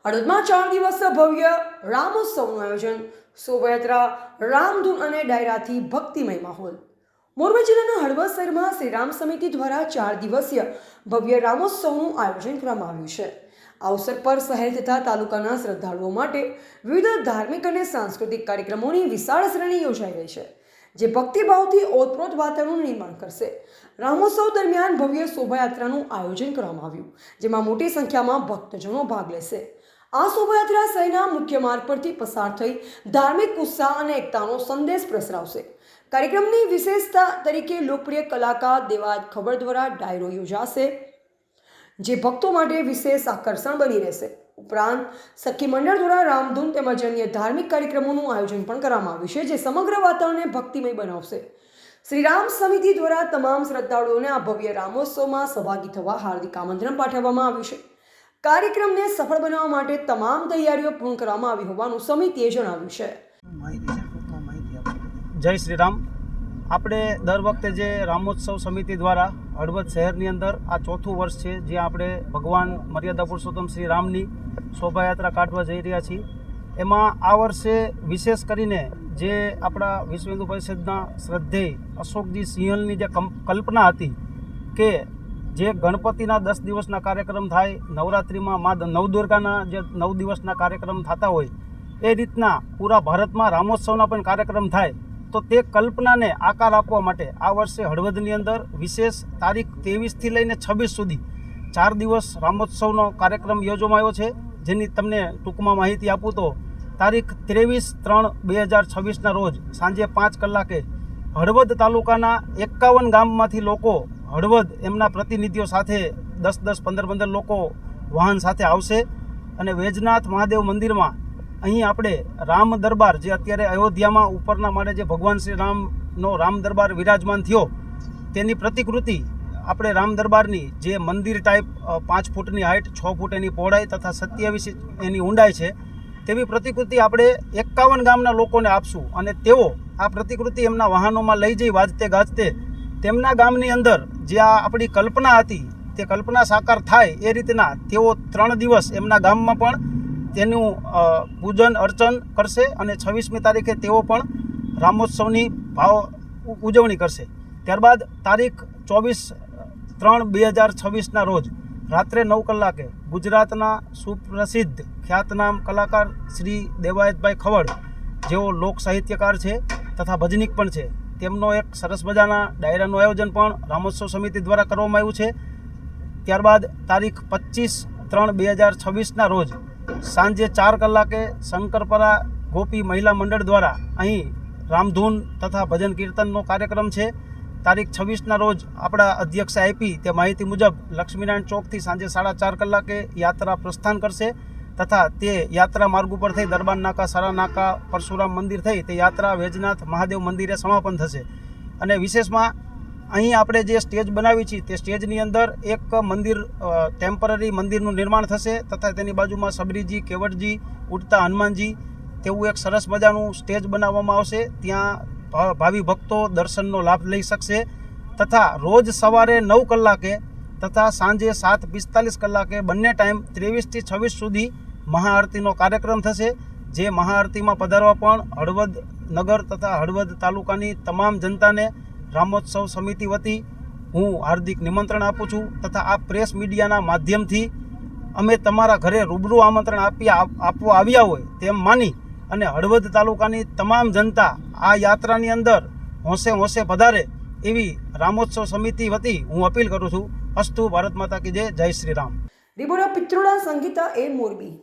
હળવદમાં 4 દિવસીય ભવ્ય રામોત્સવનું આયોજન, શોભાયાત્રા, રામધૂન અને ડાયરાથી ભક્તિમય માહોલ। મોરબી જિલ્લાના હળવદ શહેરમાં શ્રી રામ સમિતિ દ્વારા 4 દિવસીય ભવ્ય રામોત્સવનું આયોજન કરવામાં આવ્યું છે। આ અવસર પર શહેર તથા તાલુકાના શ્રદ્ધાળુઓ માટે વિવિધ ધાર્મિક અને સાંસ્કૃતિક કાર્યક્રમોની વિશાળ શ્રેણી યોજાઈ રહી છે, જે ભક્તિભાવથી ઓતપ્રોત વાતાવરણનું નિર્માણ કરશે। રામોત્સવ દરમિયાન ભવ્ય શોભાયાત્રાનું આયોજન કરવામાં આવ્યું, જેમાં મોટી સંખ્યામાં ભક્તજનો ભાગ લેશે। આ શોભાયાત્રા શહેરના મુખ્ય માર્ગ પરથી પસાર થઈ ધાર્મિક ઉત્સાહ અને એકતાનો સંદેશ પ્રસરાવશે। કાર્યક્રમની વિશેષતા તરીકે લોકપ્રિય કલાકાર દેવાયત ખબર દ્વારા ડાયરો યોજાશે, જે ભક્તો માટે વિશેષ આકર્ષણ બની રહેશે। ઉપરાંત સખી મંડળ દ્વારા રામધૂન તેમજ અન્ય ધાર્મિક કાર્યક્રમોનું આયોજન પણ કરવામાં આવ્યું છે, જે સમગ્ર વાતાવરણને ભક્તિમય બનાવશે। શ્રી રામ સમિતિ દ્વારા તમામ શ્રદ્ધાળુઓને આ ભવ્ય રામોત્સવમાં સહભાગી થવા હાર્દિક આમંત્રણ પાઠવવામાં આવ્યું છે। કાર્યક્રમને સફળ બનાવવા માટે તમામ તૈયારીઓ પૂર્ણ કરવામાં આવી હોવાનું સમિતિએ જણાવ્યું છે। જય શ્રી રામ। આપણે દર વખતે જે રામોત્સવ સમિતિ દ્વારા હળવદ શહેરની અંદર આ ચોથું વર્ષ છે, જ્યાં આપણે ભગવાન મર્યાદા પુરુષોત્તમ શ્રી રામની શોભાયાત્રા કાઢવા જઈ રહ્યા છીએ। એમાં આ વર્ષે વિશેષ કરીને જે આપણા વિશ્વ હિન્દુ પરિષદના શ્રદ્ધેય અશોકજી સિંહલની જે કલ્પના હતી કે જે ગણપતિના 10 દિવસના કાર્યક્રમ થાય, નવરાત્રિમાં મા નવદુર્ગાના જે 9 દિવસના કાર્યક્રમ થતા હોય, એ રીતના પૂરા ભારતમાં રામોત્સવના પણ કાર્યક્રમ થાય, તો તે કલ્પનાને આકાર આપવા માટે આ વર્ષે હળવદની અંદર વિશેષ તારીખ 23થી લઈને 26 સુધી 4 દિવસ રામોત્સવનો કાર્યક્રમ યોજવામાં આવ્યો છે। જેની તમને ટૂંકમાં માહિતી આપું તો તારીખ 23/3/2026ના રોજ સાંજે 5 કલાકે હળવદ તાલુકાના 51 ગામમાંથી લોકો હળવદ એમના પ્રતિનિધિઓ સાથે 10-15 લોકો વાહન સાથે આવશે અને વૈજનાથ મહાદેવ મંદિરમાં અહીં આપણે રામ દરબાર, જે અત્યારે અયોધ્યામાં ઉપરના માળે જે ભગવાન શ્રી રામનો રામ દરબાર વિરાજમાન થયો, તેની પ્રતિકૃતિ આપણે રામ દરબારની જે મંદિર ટાઈપ 5 ફૂટની હાઇટ, 6 ફૂટ એની પહોળાઈ તથા 27 એની ઊંડાઈ છે, તેવી પ્રતિકૃતિ આપણે 51 ગામના લોકોને આપશું અને તેઓ આ પ્રતિકૃતિ એમના વાહનોમાં લઈ જઈ વાજતે ગાજતે તેમના ગામની અંદર જે આ આપણી કલ્પના હતી તે કલ્પના સાકાર થાય એ રીતના તેઓ 3 દિવસ એમના ગામમાં પણ તેનું પૂજન અર્ચન કરશે અને 26મી તારીખે તેઓ પણ રામોત્સવની ઉજવણી કરશે। ત્યારબાદ તારીખ 24/3/2026ના રોજ રાત્રે 9 કલાકે ગુજરાતના સુપ્રસિદ્ધ ખ્યાતનામ કલાકાર શ્રી દેવાયતભાઈ ખવડ, જેઓ લોક સાહિત્યકાર છે તથા ભજનીક પણ છે, તેમનો એક સરસ મજાના ડાયરાનું આયોજન પણ રામોત્સવ સમિતિ દ્વારા કરવામાં આવ્યું છે। ત્યારબાદ તારીખ 25/3/2026ના રોજ સાંજે 4 કલાકે શંકરપરા ગોપી મહિલા મંડળ દ્વારા અહીં રામધૂન તથા ભજન કીર્તનનો કાર્યક્રમ છે। તારીખ 26ના રોજ આપણા અધ્યક્ષે આપી તે માહિતી મુજબ લક્ષ્મીનારાયણ ચોકથી સાંજે 4:30 કલાકે યાત્રા પ્રસ્થાન કરશે તથા તે યાત્રા માર્ગ ઉપર થઈ દરબાર નાકા, સરા નાકા, પરશુરામ મંદિર થઈ તે યાત્રા વૈજનાથ મહાદેવ મંદિરે સમાપન થશે। અને વિશેષમાં અહીં આપણે જે સ્ટેજ બનાવી છે તે સ્ટેજની અંદર એક મંદિર, ટેમ્પરરી મંદિરનું નિર્માણ થશે તથા તેની બાજુમાં સબરીજી, કેવડજી, ઉડતા હનુમાનજી તેવું એક સરસ મજાનું સ્ટેજ બનાવવામાં આવશે। ત્યાં ભાવિ ભક્તો દર્શનનો લાભ લઈ શકશે તથા રોજ સવારે 9 કલાકે તથા સાંજે 7:45 કલાકે બંને ટાઈમ 23થી 26 સુધી મહાઆરતીનો કાર્યક્રમ થશે। જે મહાઆરતીમાં પધારવા પણ હળવદ નગર તથા હળવદ તાલુકાની તમામ જનતાને રામોત્સવ સમિતિ વતી હું હાર્દિક નિમંત્રણ આપું છું તથા આ પ્રેસ મીડિયાના માધ્યમથી અમે તમારા ઘરે રૂબરૂ આમંત્રણ આપવા આવ્યા હોય તેમ માની અને હળવદ તાલુકાની તમામ જનતા આ યાત્રાની અંદર હોંશે પધારે એવી રામોત્સવ સમિતિ વતી હું અપીલ કરું છું। અસ્તુ ભારત માતા કી જય। જય શ્રી રામ। રિપોર્ટર પિત્રોડા સંગીતા એ મોરબી।